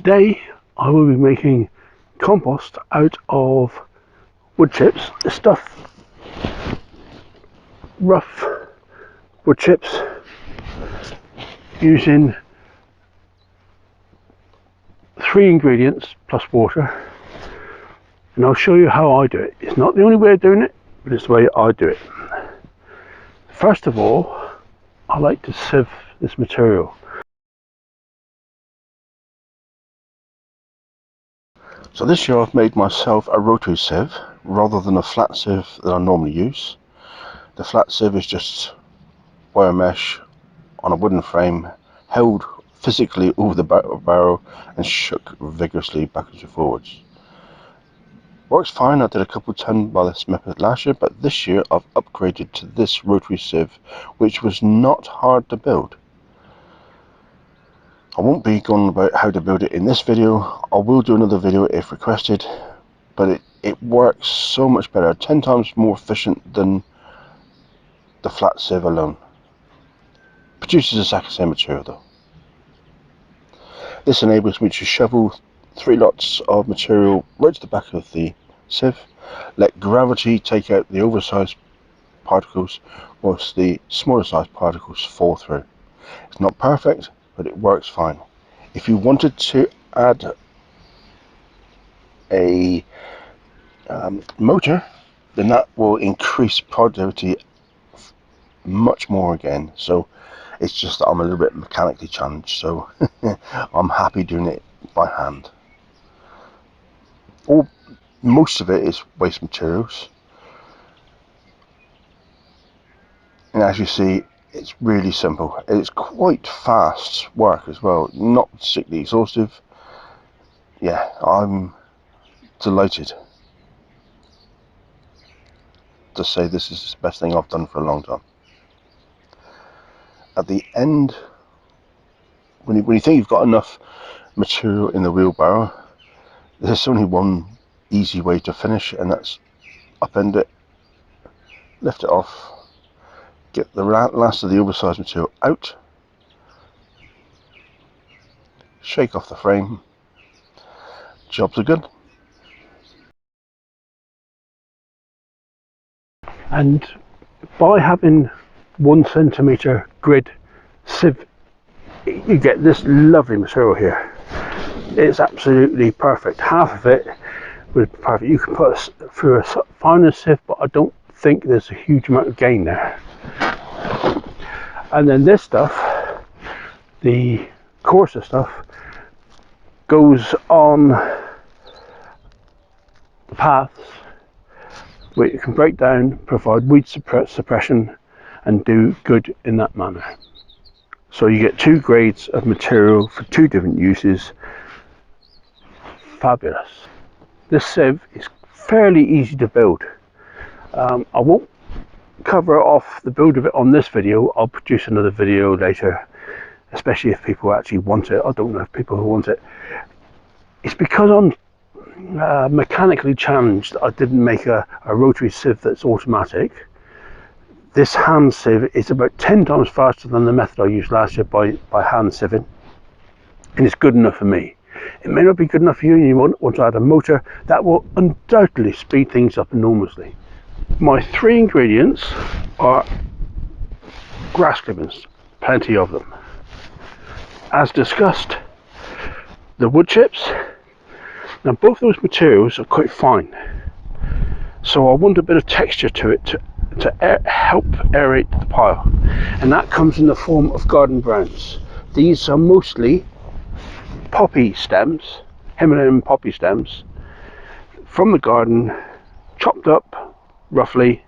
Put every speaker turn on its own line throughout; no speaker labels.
Today I will be making compost out of wood chips. This stuff, rough wood chips, using 3 ingredients plus water, and I'll show you how I do it. It's not the only way of doing it, but it's the way I do it. First of all, I like to sieve this material. So this year I've made myself a rotary sieve rather than a flat sieve that I normally use. The flat sieve is just wire mesh on a wooden frame, held physically over the barrel and shook vigorously backwards and forwards. Works fine. I did a couple ton by this method last year, but this year I've upgraded to this rotary sieve, which was not hard to build. I won't be going about how to build it in this video. I will do another video if requested, but it works so much better, 10 times more efficient than the flat sieve alone. Produces exactly the same material though. This enables me to shovel 3 lots of material right to the back of the sieve, let gravity take out the oversized particles whilst the smaller sized particles fall through. It's not perfect, but it works fine. If you wanted to add a motor, then that will increase productivity much more again. So it's just that I'm a little bit mechanically challenged, so I'm happy doing it by hand. Most of it is waste materials, and as you see, it's really simple. It's quite fast work as well, not particularly exhaustive. Yeah, I'm delighted to say this is the best thing I've done for a long time. At the end, when you think you've got enough material in the wheelbarrow, there's only one easy way to finish, and that's upend it, lift it off, get the last of the oversized material out, shake off the frame, jobs are good. And by having 1 centimetre grid sieve, you get this lovely material here. It's absolutely perfect. Half of it would be perfect. You can put it through a finer sieve, but I don't think there's a huge amount of gain there. And then this stuff, the coarser stuff, goes on the paths where you can break down, provide weed suppression, and do good in that manner. So you get 2 grades of material for 2 different uses. Fabulous. This sieve is fairly easy to build. I won't cover off the build of it on this video. I'll produce another video later, especially if people actually want it. I don't know if people who want it. It's because I'm mechanically challenged that I didn't make a rotary sieve that's automatic. This hand sieve is about 10 times faster than the method I used last year by hand sieving, and it's good enough for me. It may not be good enough for you, and you want to add a motor. That will undoubtedly speed things up enormously. My 3 ingredients are grass clippings, plenty of them. As discussed, the wood chips. Now both those materials are quite fine, so I want a bit of texture to it to help aerate the pile, and that comes in the form of garden browns. These are mostly poppy stems, Himalayan poppy stems from the garden, chopped up roughly,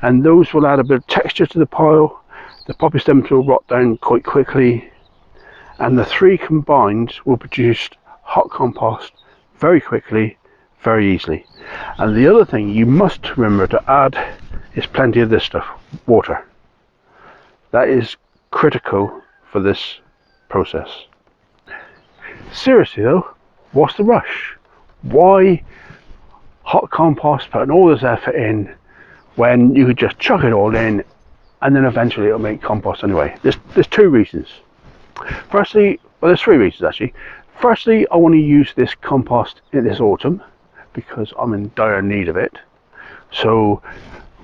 and those will add a bit of texture to the pile. The poppy stems will rot down quite quickly, and the 3 combined will produce hot compost very quickly, very easily. And the other thing you must remember to add is plenty of this stuff, water. That is critical for this process. Seriously though, what's the rush? Why hot compost, putting all this effort in, when you could just chuck it all in and then eventually it'll make compost anyway? There's 2 reasons. Firstly, well, there's 3 reasons actually. Firstly, I want to use this compost in this autumn because I'm in dire need of it. So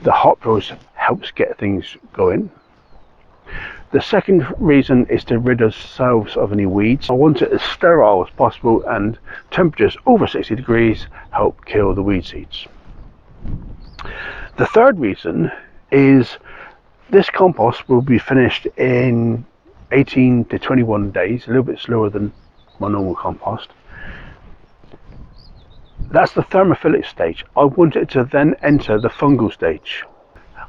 the hop roast helps get things going. The second reason is to rid ourselves of any weeds. I want it as sterile as possible, and temperatures over 60 degrees help kill the weed seeds. The third reason is this compost will be finished in 18 to 21 days, a little bit slower than my normal compost. That's the thermophilic stage. I want it to then enter the fungal stage.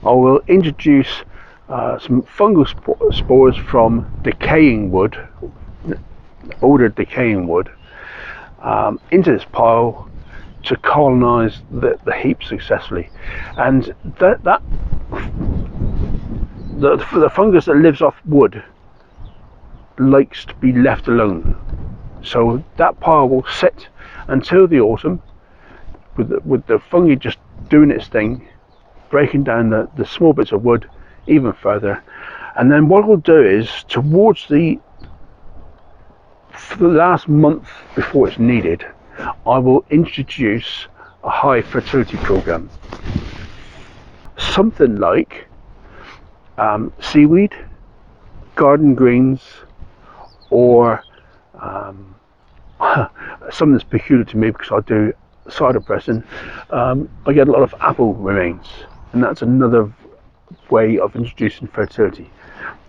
I will introduce some fungal spores from decaying wood, older decaying wood, into this pile to colonize the heap successfully. And the fungus that lives off wood likes to be left alone. So that pile will sit until the autumn with the fungi just doing its thing, breaking down the small bits of wood even further. And then what we'll do is, towards for the last month before it's needed, I will introduce a high fertility program. Something like seaweed, garden greens, or something that's peculiar to me because I do cider pressing. I get a lot of apple remains, and that's another way of introducing fertility.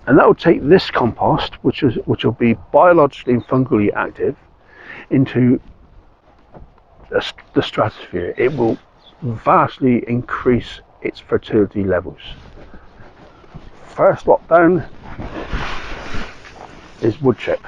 And that will take this compost, which will be biologically and fungally active, into the stratosphere. It will vastly increase its fertility levels. First lockdown is wood chip.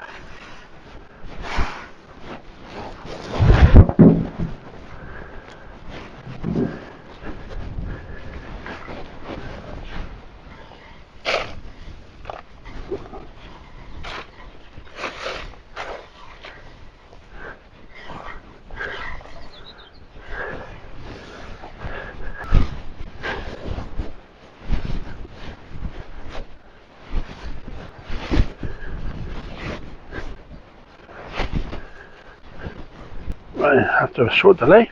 Right, after a short delay.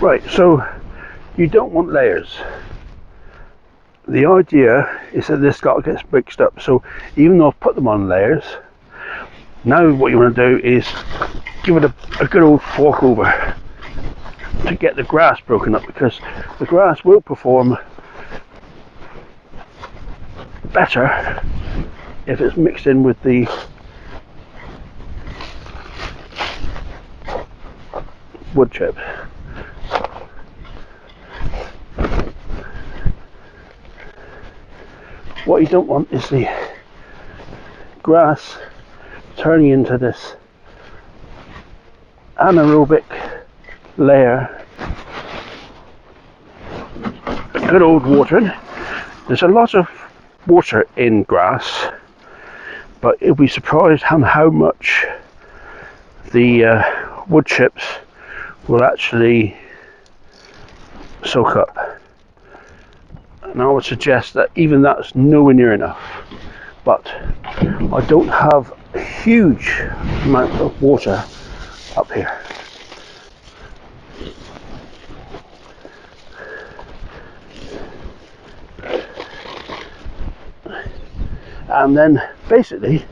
Right, so you don't want layers. The idea is that this lot gets mixed up. So even though I've put them on layers, now what you want to do is give it a good old fork over to get the grass broken up, because the grass will perform better if it's mixed in with the wood chip. What you don't want is the grass turning into this anaerobic layer. Good old watering. There's a lot of water in grass, but you'll be surprised how much the wood chips will actually soak up. And I would suggest that even that's nowhere near enough. But I don't have a huge amount of water up here. And then basically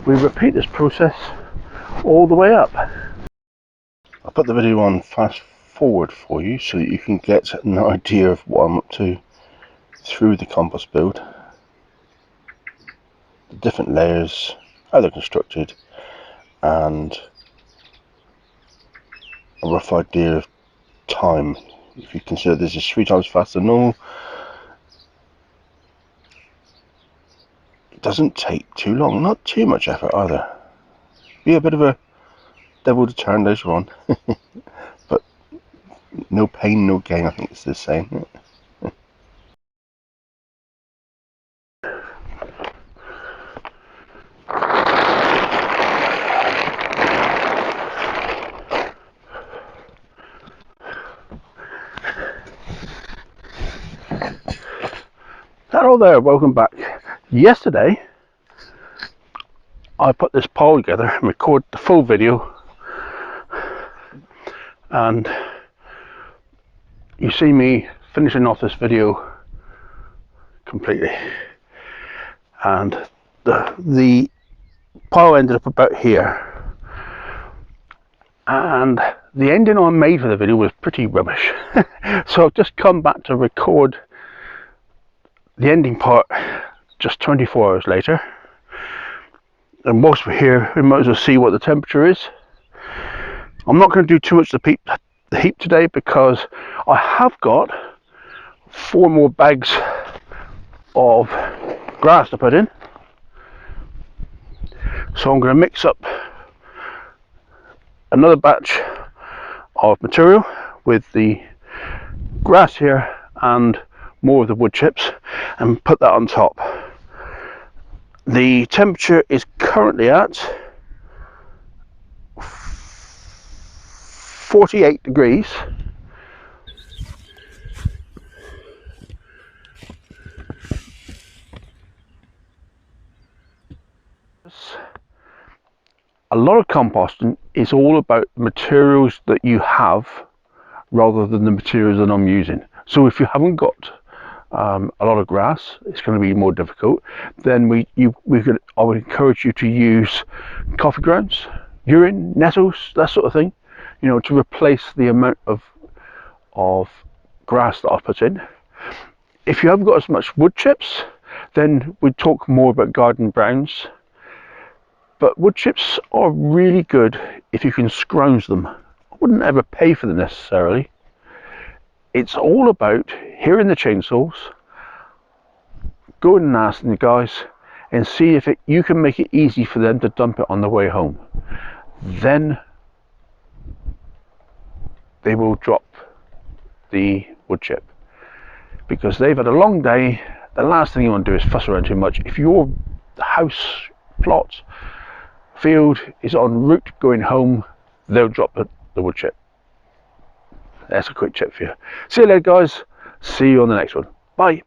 we repeat this process all the way up. I'll put the video on fast forward for you so that you can get an idea of what I'm up to through the compost build, the different layers, how they're constructed, and a rough idea of time. If you consider this is 3 times faster than normal, it doesn't take too long, not too much effort either. Be a bit of a devil to turn later on, but no pain, no gain, I think it's the same. Hello there, welcome back. Yesterday I put this pile together and recorded the full video, and you see me finishing off this video completely, and the pile ended up about here, and the ending I made for the video was pretty rubbish. So I've just come back to record the ending part just 24 hours later, and whilst we're here we might as well see what the temperature is. I'm not going to do too much of the heap today because I have got 4 more bags of grass to put in, so I'm going to mix up another batch of material with the grass here and more of the wood chips and put that on top. The temperature is currently at 48 degrees. A lot of composting is all about the materials that you have rather than the materials that I'm using. So if you haven't got a lot of grass, it's going to be more difficult. Then I would encourage you to use coffee grounds, urine, nettles, that sort of thing, you know, to replace the amount of grass that I've put in. If you haven't got as much wood chips, then we'd talk more about garden browns. But wood chips are really good if you can scrounge them. I wouldn't ever pay for them necessarily. It's all about hearing the chainsaws, going and asking the guys and see if you can make it easy for them to dump it on the way home. Then they will drop the wood chip, because they've had a long day. The last thing you want to do is fuss around too much. If your house, plot, field is en route going home, they'll drop the wood chip. That's a quick tip for you. See you later guys, see you on the next one. Bye.